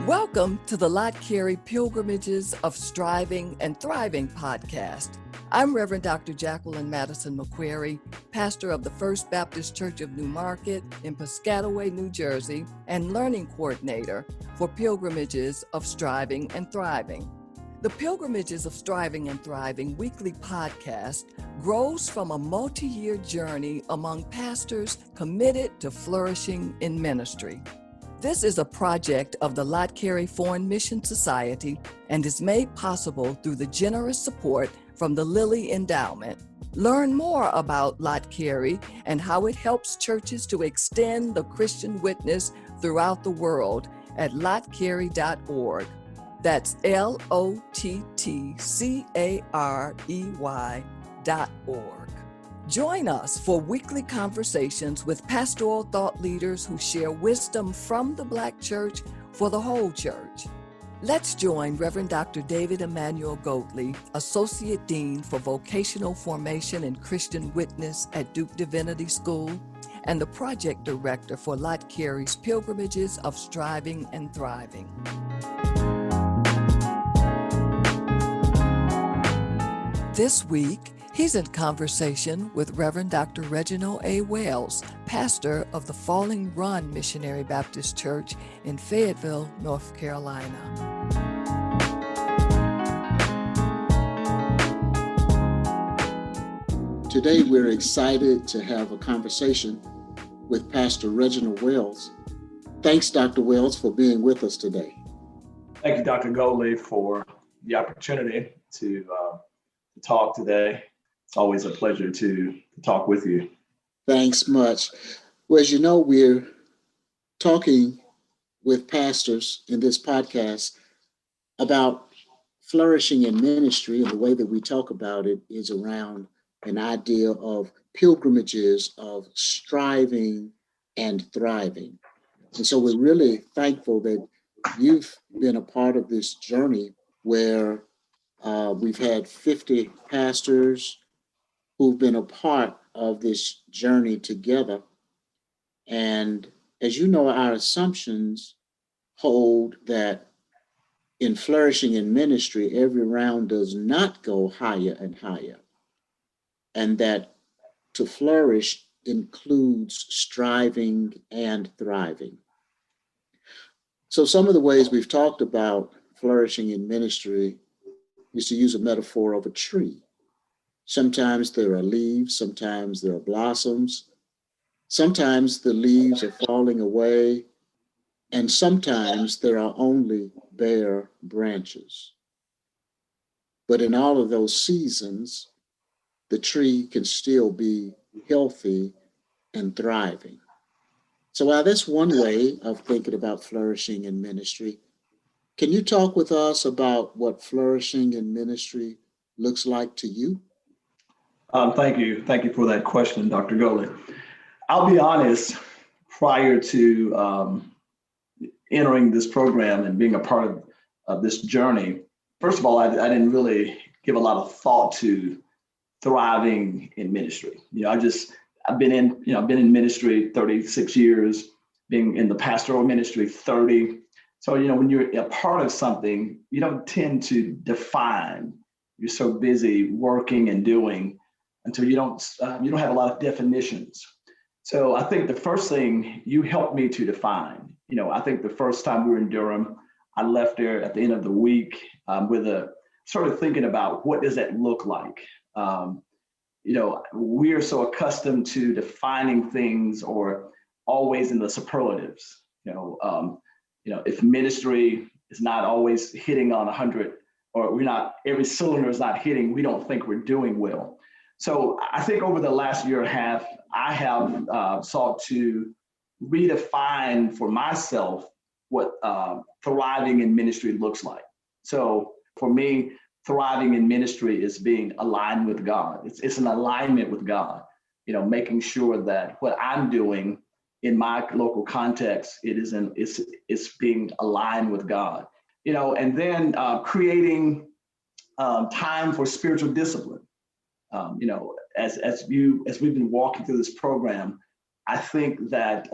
Welcome to the Lott Carey Pilgrimages of Striving and Thriving podcast. I'm Reverend Dr. Jacqueline Madison McQuarrie, pastor of the First Baptist Church of New Market in Piscataway, New Jersey, and learning coordinator for Pilgrimages of Striving and Thriving. The Pilgrimages of Striving and Thriving weekly podcast grows from a multi-year journey among pastors committed to flourishing in ministry. This is a project of the Lott Carey Foreign Mission Society and is made possible through the generous support from the Lilly Endowment. Learn more about Lott Carey and how it helps churches to extend the Christian witness throughout the world at lottcarey.org. That's LOTTCAREY.org. Join us for weekly conversations with pastoral thought leaders who share wisdom from the Black church for the whole church. Let's join Reverend Dr. David Emmanuel Goatley, Associate Dean for Vocational Formation and Christian Witness at Duke Divinity School, and the Project Director for Lott Carey's Pilgrimages of Striving and Thriving. This week, he's in conversation with Reverend Dr. Reginald A. Wells, pastor of the Falling Run Missionary Baptist Church in Fayetteville, North Carolina. Today, we're excited to have a conversation with Pastor Reginald Wells. Thanks, Dr. Wells, for being with us today. Thank you, Dr. Goatley, for the opportunity to talk today. It's always a pleasure to talk with you. Thanks much. Well, as you know, we're talking with pastors in this podcast about flourishing in ministry, and the way that we talk about it is around an idea of pilgrimages of striving and thriving. And so we're really thankful that you've been a part of this journey where we've had 50 pastors who've been a part of this journey together. And as you know, our assumptions hold that in flourishing in ministry, every round does not go higher and higher. And that to flourish includes striving and thriving. So some of the ways we've talked about flourishing in ministry is to use a metaphor of a tree. Sometimes there are leaves, sometimes there are blossoms, sometimes the leaves are falling away, and sometimes there are only bare branches. But in all of those seasons, the tree can still be healthy and thriving. So while that's one way of thinking about flourishing in ministry, can you talk with us about what flourishing in ministry looks like to you? Thank you. Thank you for that question, Dr. Goatley. I'll be honest, prior to entering this program and being a part of this journey, first of all, I didn't really give a lot of thought to thriving in ministry. I've been in ministry 36 years, being in the pastoral ministry 30. So, when you're a part of something, you don't tend to define. You're so busy working and doing until you don't have a lot of definitions. So I think the first thing you helped me to define, I think the first time we were in Durham, I left there at the end of the week with sort of thinking about what does that look like? We are so accustomed to defining things or always in the superlatives. If ministry is not always hitting on 100, or every cylinder is not hitting, we don't think we're doing well. So I think over the last year and a half, I have sought to redefine for myself what thriving in ministry looks like. So for me, thriving in ministry is being aligned with God. It's an alignment with God, making sure that what I'm doing in my local context, it's being aligned with God, and then creating time for spiritual discipline. As we've been walking through this program, I think that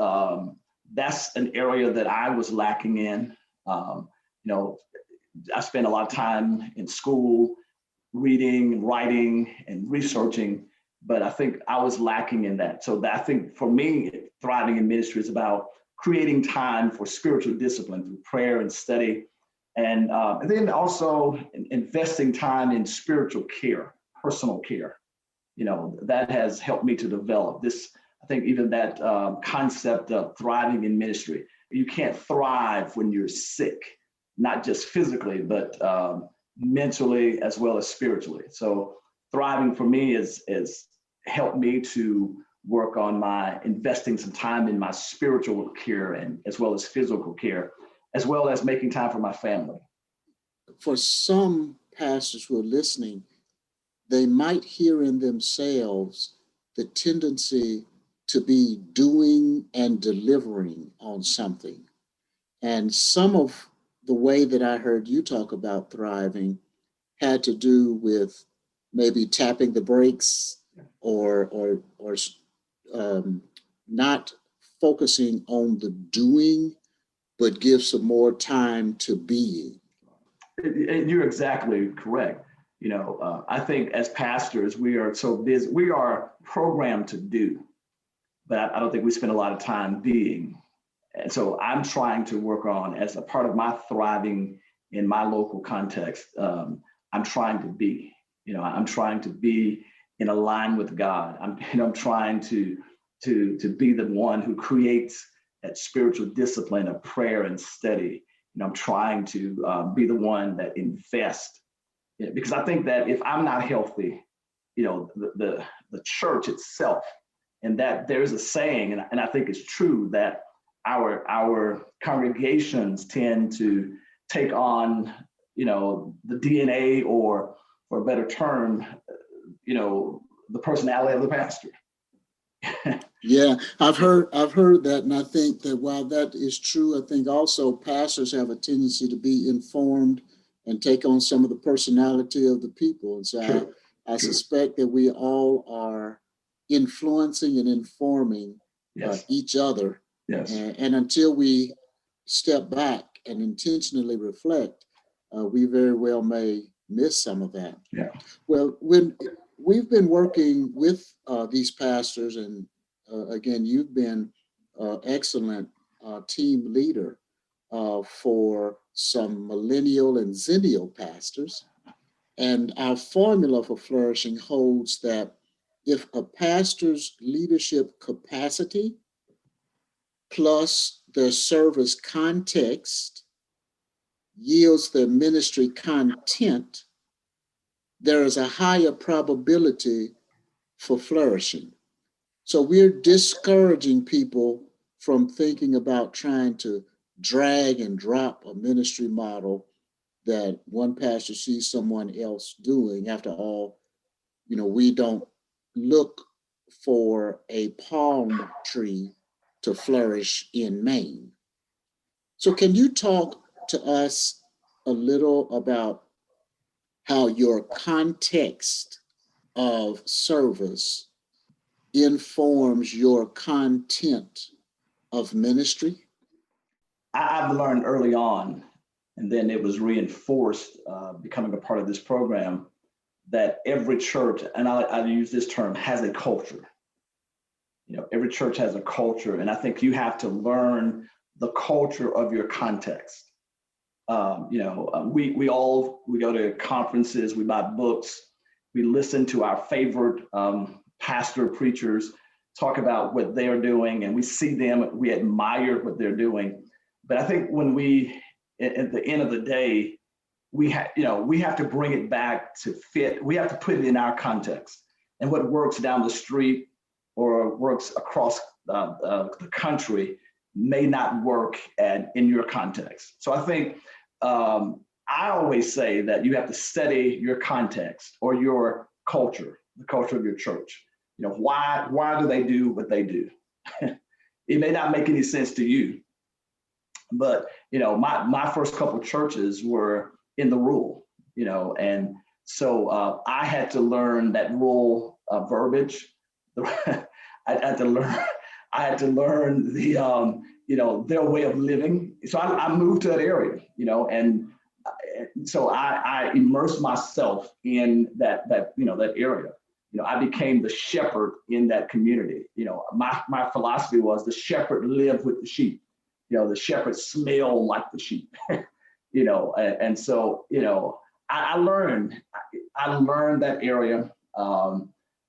that's an area that I was lacking in. I spent a lot of time in school reading and writing and researching, but I think I was lacking in that. So I think for me, thriving in ministry is about creating time for spiritual discipline through prayer and study, and then also investing time in spiritual care, personal care. That has helped me to develop this. I think even that concept of thriving in ministry. You can't thrive when you're sick, not just physically, but mentally as well as spiritually. So thriving for me is helped me to work on my investing some time in my spiritual care and as well as physical care, as well as making time for my family. For some pastors who are listening, they might hear in themselves the tendency to be doing and delivering on something. And some of the way that I heard you talk about thriving had to do with maybe tapping the brakes or not focusing on the doing, but give some more time to being. You're exactly correct. I think as pastors, we are so busy. We are programmed to do, but I don't think we spend a lot of time being. And so I'm trying to work on, as a part of my thriving in my local context, I'm trying to be. I'm trying to be in line with God. I'm trying to be the one who creates that spiritual discipline of prayer and study. I'm trying to be the one that invests, because I think that if I'm not healthy, the church itself, and that there's a saying, and I think it's true, that our congregations tend to take on, the DNA, or for a better term, the personality of the pastor. Yeah, I've heard that, and I think that while that is true, I think also pastors have a tendency to be informed and take on some of the personality of the people. And so I suspect that we all are influencing and informing each other. Yes. And until we step back and intentionally reflect, we very well may miss some of that. Yeah. Well, when we've been working with these pastors, and again, you've been excellent team leader for some millennial and zennial pastors. And our formula for flourishing holds that if a pastor's leadership capacity plus their service context yields their ministry content, there is a higher probability for flourishing. So we're discouraging people from thinking about trying to drag and drop a ministry model that one pastor sees someone else doing. After all, we don't look for a palm tree to flourish in Maine. So can you talk to us a little about how your context of service informs your content of ministry? I've learned early on, and then it was reinforced becoming a part of this program, that every church, and I use this term, has a culture. Every church has a culture, and I think you have to learn the culture of your context. We go to conferences, we buy books, we listen to our favorite pastor preachers talk about what they are doing, and we see them, we admire what they're doing. But I think when we, at the end of the day, we have to bring it back to fit. We have to put it in our context, and what works down the street or works across the country may not work in your context. So I think I always say that you have to study your context or your culture, the culture of your church. Why do they do what they do? It may not make any sense to you, but my first couple of churches were in the rural, and So I had to learn that rural verbiage. I had to learn. I had to learn the their way of living. So I moved to that area, and so I immersed myself in that area. I became the shepherd in that community. My philosophy was the shepherd lived with the sheep. The shepherd smelled like the sheep. And so I learned that area,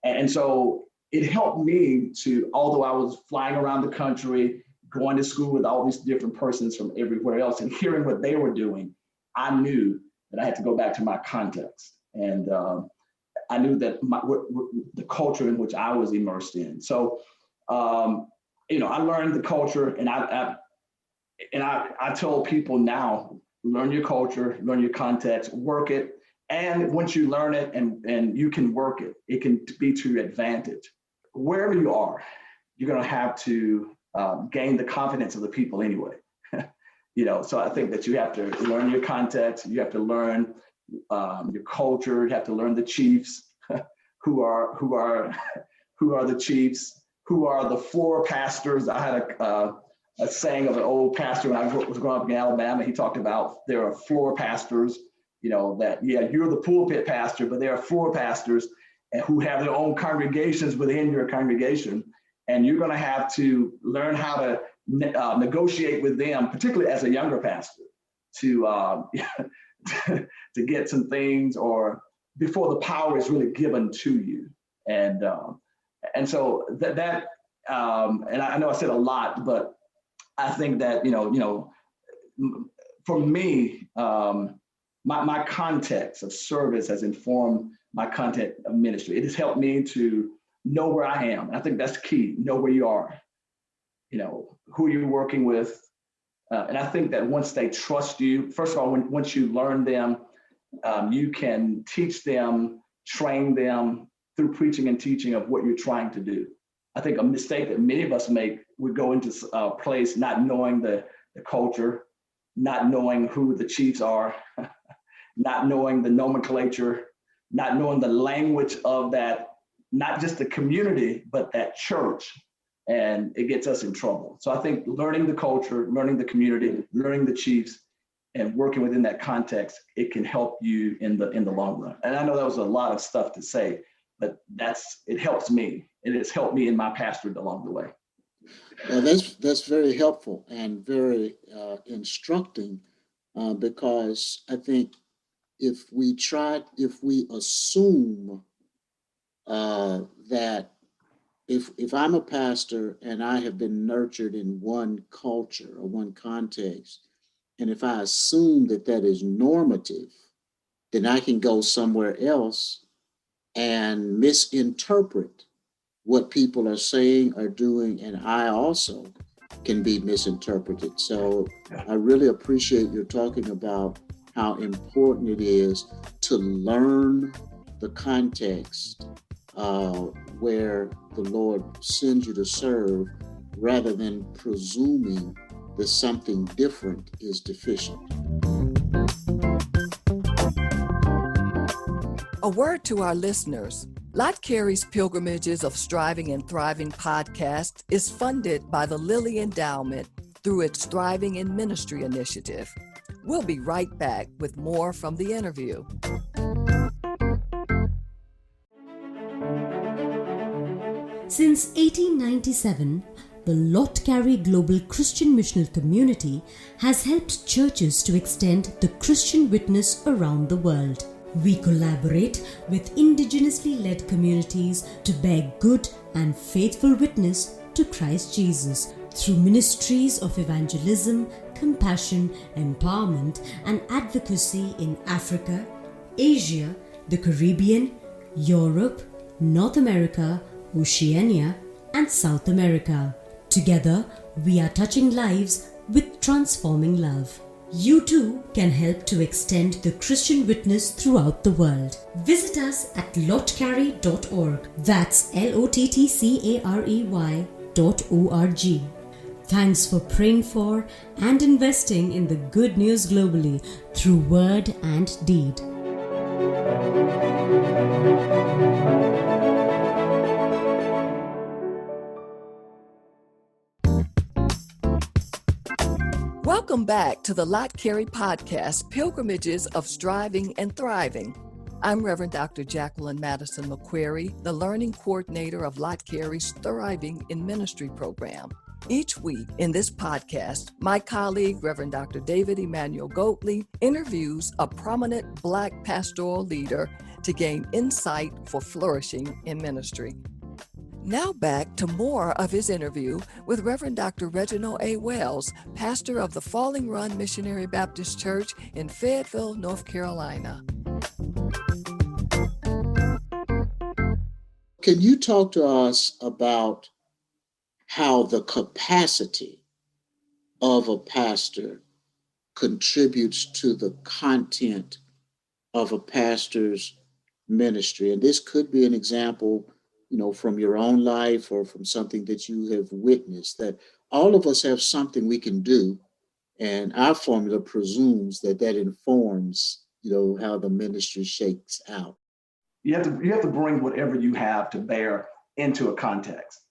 and so it helped me to, although I was flying around the country, going to school with all these different persons from everywhere else, and hearing what they were doing, I knew that I had to go back to my context, and I knew that the culture in which I was immersed in. So, I learned the culture, and I tell people now, learn your culture, learn your context, work it. And once you learn it and you can work it, it can be to your advantage. Wherever you are, you're going to have to gain the confidence of the people anyway. So I think that you have to learn your context, you have to learn your culture, you have to learn the chiefs, who are the chiefs, who are the floor pastors. I had a saying of an old pastor when I was growing up in Alabama. He talked about there are floor pastors, that, you're the pulpit pastor, but there are floor pastors who have their own congregations within your congregation. And you're going to have to learn how to negotiate with them, particularly as a younger pastor, to to get some things, or before the power is really given to you. And so that and I know I said a lot, but I think that for me, my context of service has informed my content of ministry. It has helped me to know where I am. I think that's key. Know where you are, who you're working with. And I think that once they trust you, first of all, once you learn them, you can teach them, train them through preaching and teaching of what you're trying to do. I think a mistake that many of us make, we go into a place not knowing the culture, not knowing who the chiefs are, not knowing the nomenclature, not knowing the language of that, not just the community, but that church. And it gets us in trouble. So I think learning the culture, learning the community, learning the chiefs, and working within that context, it can help you in the long run. And I know that was a lot of stuff to say, but it helps me. It has helped me in my pastorate along the way. Well, that's very helpful and very instructing, because I think if we assume that if I'm a pastor and I have been nurtured in one culture or one context, and if I assume that is normative, then I can go somewhere else and misinterpret what people are saying or doing, and I also can be misinterpreted. So I really appreciate your talking about how important it is to learn the context where the Lord sends you to serve, rather than presuming that something different is deficient. A word to our listeners. Lott Carey's Pilgrimages of Striving and Thriving podcast is funded by the Lilly Endowment through its Thriving in Ministry initiative. We'll be right back with more from the interview. Since 1897, the Lott Carey Global Christian Missional Community has helped churches to extend the Christian witness around the world. We collaborate with indigenously led communities to bear good and faithful witness to Christ Jesus through ministries of evangelism, compassion, empowerment, and advocacy in Africa, Asia, the Caribbean, Europe, North America, Oceania, and South America. Together, we are touching lives with transforming love. You too can help to extend the Christian witness throughout the world. Visit us at lottcarey.org. That's LOTTCAREY.org. Thanks for praying for and investing in the good news globally through word and deed. Welcome back to the Lott Carey podcast, Pilgrimages of Striving and Thriving. I'm Reverend Dr. Jacqueline Madison McQuarrie, the Learning Coordinator of Lott Carey's Thriving in Ministry program. Each week in this podcast, my colleague, Reverend Dr. David Emmanuel Goatley, interviews a prominent Black pastoral leader to gain insight for flourishing in ministry. Now back to more of his interview with Reverend Dr. Reginald A. Wells, pastor of the Falling Run Missionary Baptist Church in Fayetteville, North Carolina. Can you talk to us about how the capacity of a pastor contributes to the content of a pastor's ministry? And this could be an example, from your own life or from something that you have witnessed, that all of us have something we can do. And our formula presumes that informs, how the ministry shakes out. You have to bring whatever you have to bear into a context.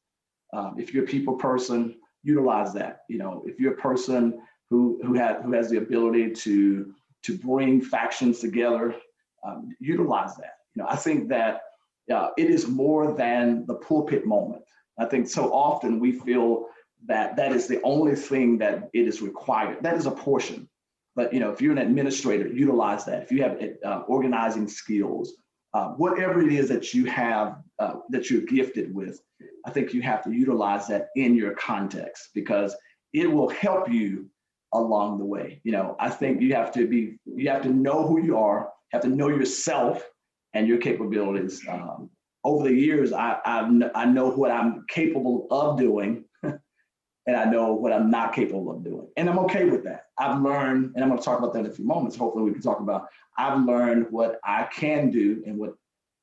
If you're a people person, utilize that. If you're a person who has the ability to bring factions together, utilize that. I think that it is more than the pulpit moment. I think so often we feel that is the only thing that it is required. That is a portion. But if you're an administrator, utilize that. If you have organizing skills, whatever it is that you have, that you're gifted with, I think you have to utilize that in your context because it will help you along the way. I think you have to know who you are, have to know yourself and your capabilities. Over the years, I know what I'm capable of doing, and I know what I'm not capable of doing. And I'm okay with that. I've learned, and I'm going to talk about that in a few moments. Hopefully we can talk about, I've learned what I can do and what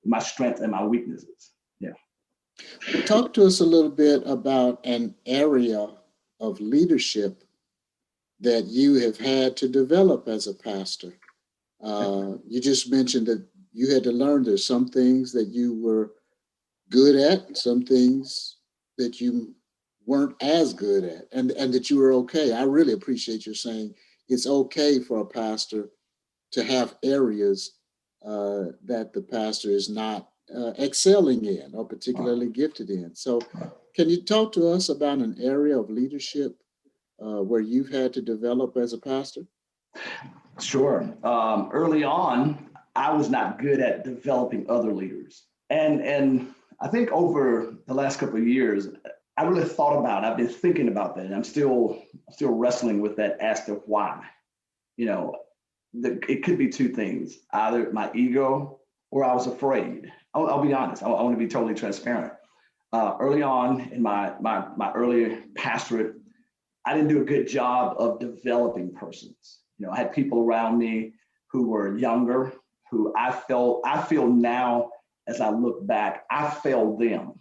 my strengths and my weaknesses. Yeah. Talk to us a little bit about an area of leadership that you have had to develop as a pastor. You just mentioned that you had to learn there's some things that you were good at, some things that you weren't as good at, and that you were okay. I really appreciate you saying it's okay for a pastor to have areas that the pastor is not excelling in or particularly gifted in. So can you talk to us about an area of leadership where you've had to develop as a pastor? Sure. Early on, I was not good at developing other leaders. And I think over the last couple of years, I really thought about it. I've been thinking about that, and I'm still wrestling with that as to why. It could be two things, either my ego or I was afraid. I'll be honest. I want to be totally transparent. Early on in my early pastorate, I didn't do a good job of developing persons. I had people around me who were younger, who I feel now as I look back, I failed them.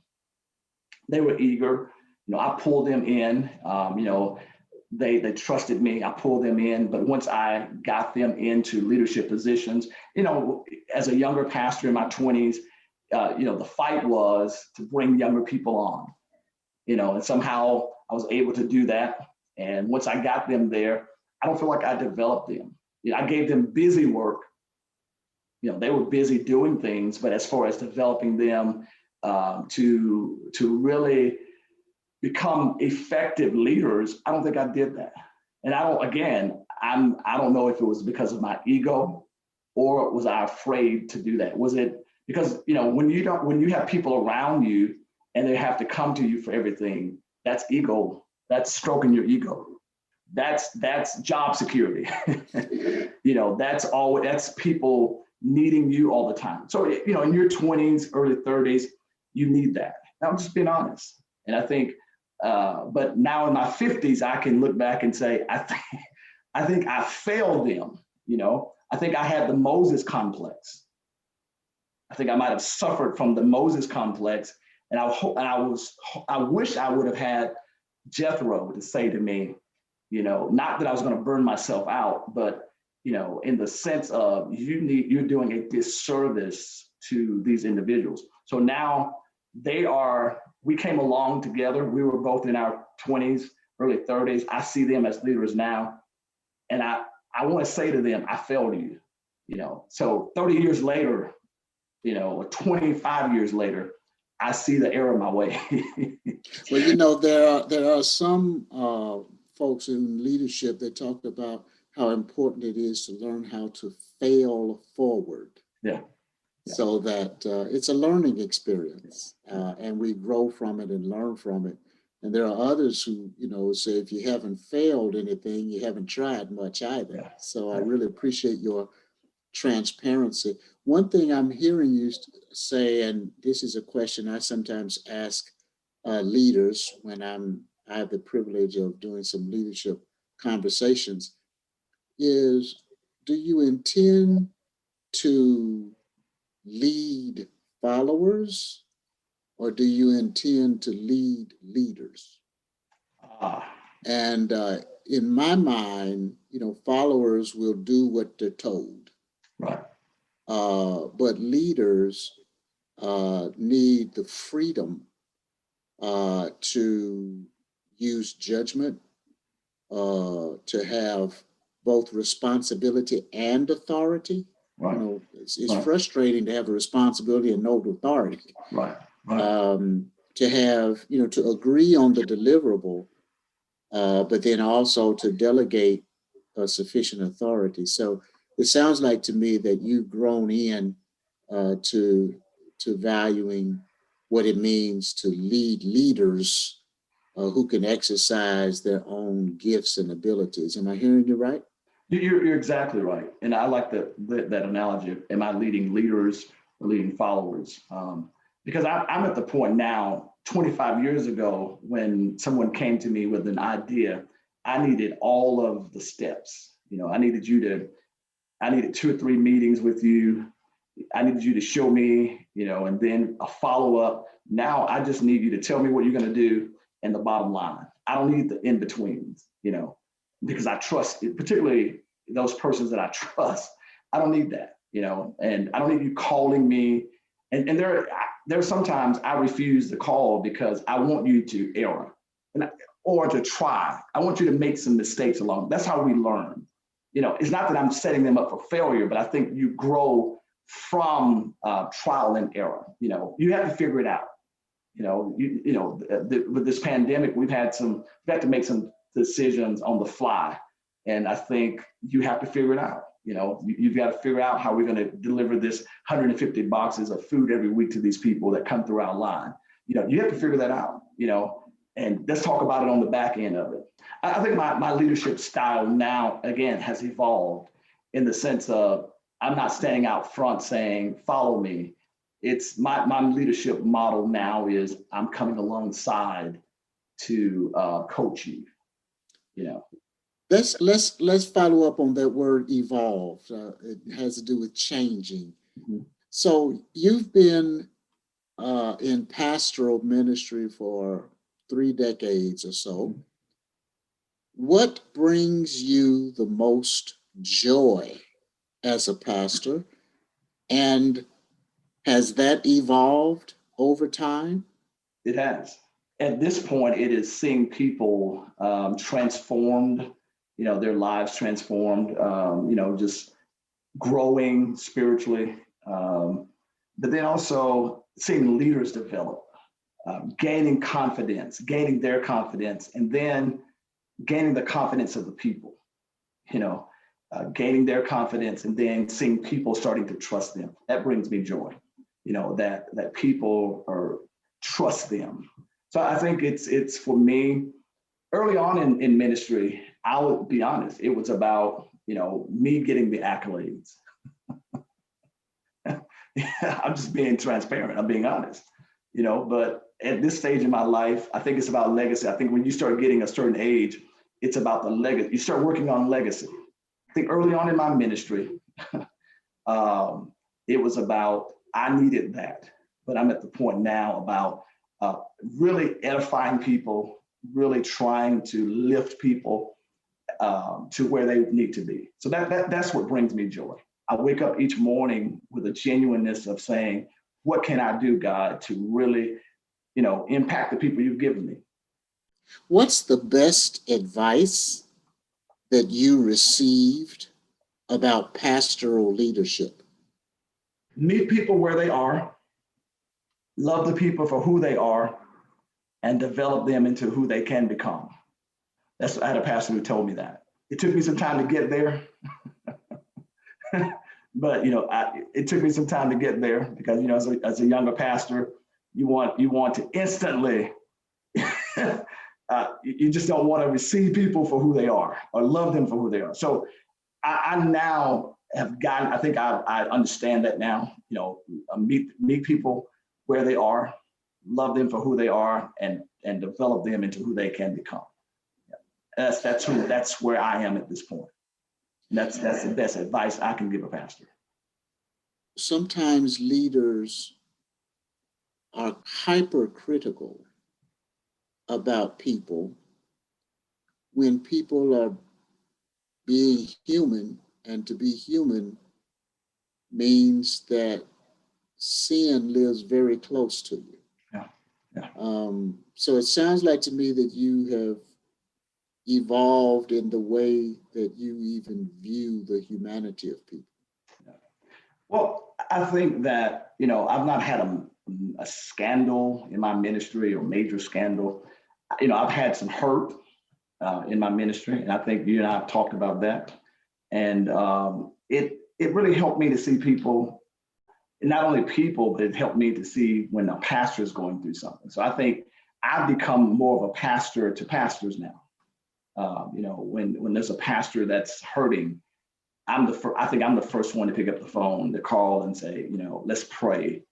They were eager. I pulled them in. They trusted me. I pulled them in. But once I got them into leadership positions, as a younger pastor in my 20s, the fight was to bring younger people on, and somehow I was able to do that. And once I got them there, I don't feel like I developed them. I gave them busy work. They were busy doing things, but as far as developing them to really become effective leaders, I don't think I did that. And I don't know if it was because of my ego or was I afraid to do that? Was it because, when you have people around you and they have to come to you for everything, that's ego. That's stroking your ego. That's job security. That's people needing you all the time. So, in your 20s, early 30s, you need that. I'm just being honest. And I think, but now in my 50s, I can look back and say, I think I failed them. I think I had the Moses complex. I think I might have suffered from the Moses complex. And I wish I would have had Jethro to say to me, not that I was going to burn myself out, but in the sense of you're doing a disservice to these individuals. So now we came along together. We were both in our 20s, early 30s. I see them as leaders now. And I want to say to them, I failed you, So 30 years later, or 25 years later, I see the error of my way. Well, there are some folks in leadership that talk about how important it is to learn how to fail forward. Yeah. So that it's a learning experience, and we grow from it and learn from it. And there are others who, say if you haven't failed anything, you haven't tried much either. Yeah. So I really appreciate your transparency. One thing I'm hearing you say, and this is a question I sometimes ask leaders when I have the privilege of doing some leadership conversations, is do you intend to lead followers, or do you intend to lead leaders? And in my mind, followers will do what they're told. Right. But leaders need the freedom to use judgment, to have both responsibility and authority. Right. It's frustrating to have a responsibility and no authority. Right. To have, to agree on the deliverable, but then also to delegate sufficient authority. So it sounds like to me that you've grown in to valuing what it means to lead leaders who can exercise their own gifts and abilities. Am I hearing you right? You're exactly right. And I like that analogy. Am I leading leaders or leading followers? Because I'm at the point now, 25 years ago, when someone came to me with an idea, I needed all of the steps. I needed 2 or 3 meetings with you. I needed you to show me, and then a follow-up. Now I just need you to tell me what you're going to do and the bottom line. I don't need the in-betweens, because I trust, particularly those persons that I trust. I don't need that, and I don't need you calling me. And there sometimes I refuse the call because I want you to err or to try. I want you to make some mistakes along. That's how we learn. It's not that I'm setting them up for failure, but I think you grow from trial and error. You have to figure it out. With this pandemic, we've had to make some decisions on the fly. And I think you have to figure it out. You've got to figure out how we're going to deliver this 150 boxes of food every week to these people that come through our line. You have to figure that out, and let's talk about it on the back end of it. I think my leadership style now, again, has evolved in the sense of I'm not standing out front saying, follow me. It's my leadership model now is I'm coming alongside to coach you, Let's follow up on that word evolve. It has to do with changing. Mm-hmm. So you've been in pastoral ministry for 3 decades or so. Mm-hmm. What brings you the most joy as a pastor, and has that evolved over time? It has. At this point, it is seeing people transformed, their lives transformed, just growing spiritually, but then also seeing leaders develop, gaining their confidence, and then gaining the confidence of the people, gaining their confidence, and then seeing people starting to trust them. That brings me joy, that people trust them. So I think it's for me, early on in ministry, I would be honest, it was about, me getting the accolades. I'm just being transparent. I'm being honest, but at this stage in my life, I think it's about legacy. I think when you start getting a certain age, it's about the legacy. You start working on legacy. I think early on in my ministry, it was about, I needed that, but I'm at the point now about really edifying people, really trying to lift people, to where they need to be. So that's what brings me joy. I wake up each morning with a genuineness of saying, what can I do, God, to really, impact the people you've given me? What's the best advice that you received about pastoral leadership? Meet people where they are, love the people for who they are, and develop them into who they can become. I had a pastor who told me that. It took me some time to get there. But it took me some time to get there because as a younger pastor, you want to instantly. You just don't want to receive people for who they are or love them for who they are. So I now have gotten. I think I understand that now. Meet people where they are, love them for who they are, and develop them into who they can become. That's where I am at this point. And that's the best advice I can give a pastor. Sometimes leaders are hypercritical about people when people are being human, and to be human means that sin lives very close to you. Yeah. So it sounds like to me that you have evolved in the way that you even view the humanity of people. Well, I think that, I've not had a scandal in my ministry or major scandal. I've had some hurt in my ministry, and I think you and I have talked about that. And it really helped me to see people, not only people, but it helped me to see when a pastor is going through something. So I think I've become more of a pastor to pastors now. When there's a pastor that's hurting, I think I'm the first one to pick up the phone, to call and say, let's pray.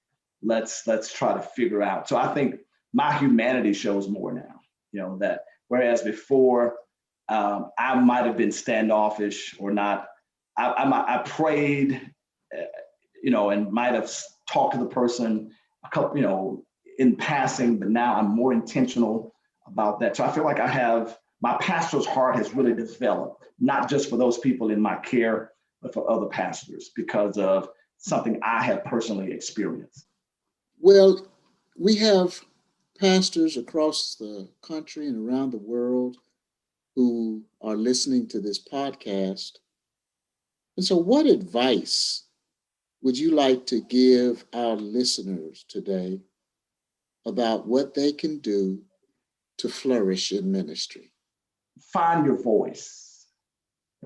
Let's try to figure out. So I think my humanity shows more now, that whereas before I might have been standoffish or not, I prayed, and might have talked to the person a couple, in passing, but now I'm more intentional about that. So I feel like my pastor's heart has really developed, not just for those people in my care, but for other pastors because of something I have personally experienced. Well, we have pastors across the country and around the world who are listening to this podcast. And so what advice would you like to give our listeners today about what they can do to flourish in ministry? Find your voice.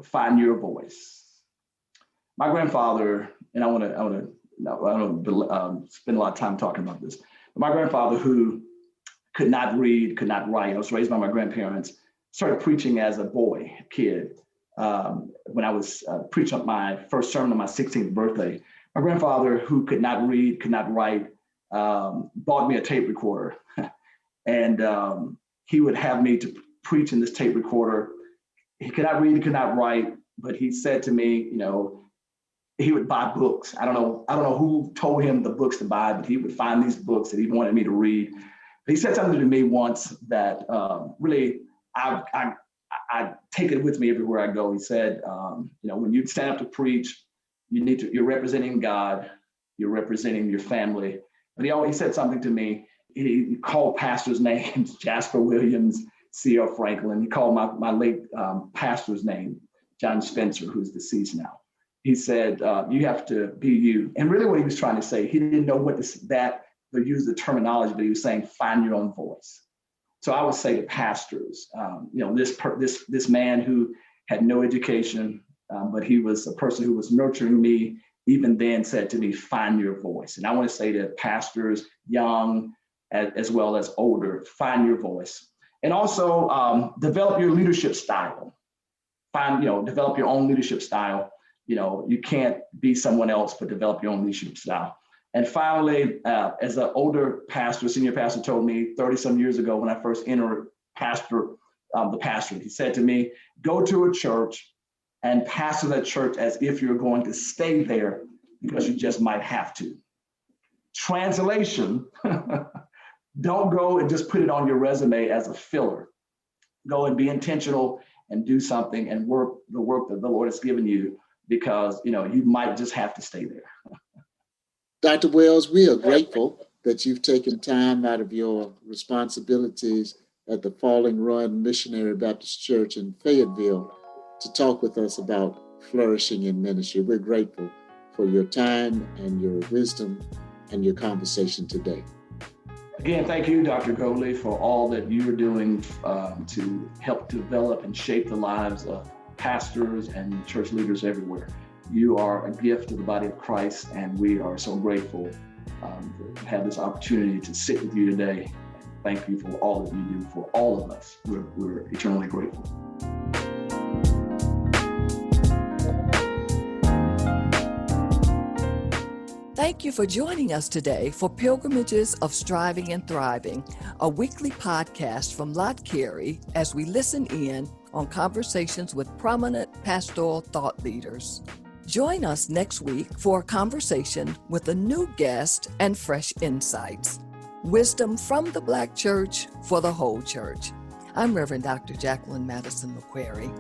Find your voice. My grandfather, and I don't spend a lot of time talking about this, but my grandfather, who could not read, could not write, I was raised by my grandparents, started preaching as a kid. When I was preaching my first sermon on my 16th birthday, my grandfather, who could not read, could not write, bought me a tape recorder. And he would have me to preach in this tape recorder. He could not read, he could not write, but he said to me, he would buy books. I don't know who told him the books to buy, but he would find these books that he wanted me to read. But he said something to me once that really I take it with me everywhere I go. He said, when you stand up to preach, you're representing God, you're representing your family. But he said something to me. He called pastors' names, Jasper Williams, C.L. Franklin. He called my late pastor's name, John Spencer, who's deceased now. He said, you have to be you. And really what he was trying to say, he didn't know what they use the terminology, but he was saying, find your own voice. So I would say to pastors, this man who had no education, but he was a person who was nurturing me, even then said to me, find your voice. And I want to say to pastors, young as well as older, find your voice. And also develop your leadership style. Develop your own leadership style. You can't be someone else, but develop your own leadership style. And finally, as an older pastor, senior pastor told me 30 some years ago when I first entered the pastorate, he said to me, go to a church and pastor that church as if you're going to stay there because you just might have to. Translation, don't go and just put it on your resume as a filler. Go and be intentional and do something and work the work that the Lord has given you, because you might just have to stay there. Dr. Wells, we are grateful that you've taken time out of your responsibilities at the Falling Run Missionary Baptist Church in Fayetteville to talk with us about flourishing in ministry. We're grateful for your time and your wisdom and your conversation today. Again, thank you, Dr. Goley, for all that you are doing to help develop and shape the lives of pastors and church leaders everywhere. You are a gift to the body of Christ, and we are so grateful to have this opportunity to sit with you today. Thank you for all that you do for all of us. We're eternally grateful. Thank you for joining us today for Pilgrimages of Striving and Thriving, a weekly podcast from Lott Carey as we listen in on conversations with prominent pastoral thought leaders. Join us next week for a conversation with a new guest and fresh insights. Wisdom from the Black Church for the whole church. I'm Reverend Dr. Jacqueline Madison McQuarrie.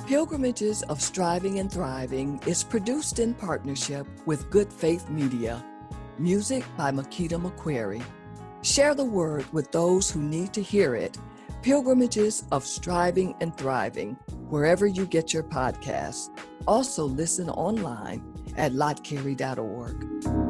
Pilgrimages of Striving and Thriving is produced in partnership with Good Faith Media. Music by Makita McQuarrie. Share the word with those who need to hear it. Pilgrimages of Striving and Thriving, wherever you get your podcasts. Also listen online at lottcarey.org.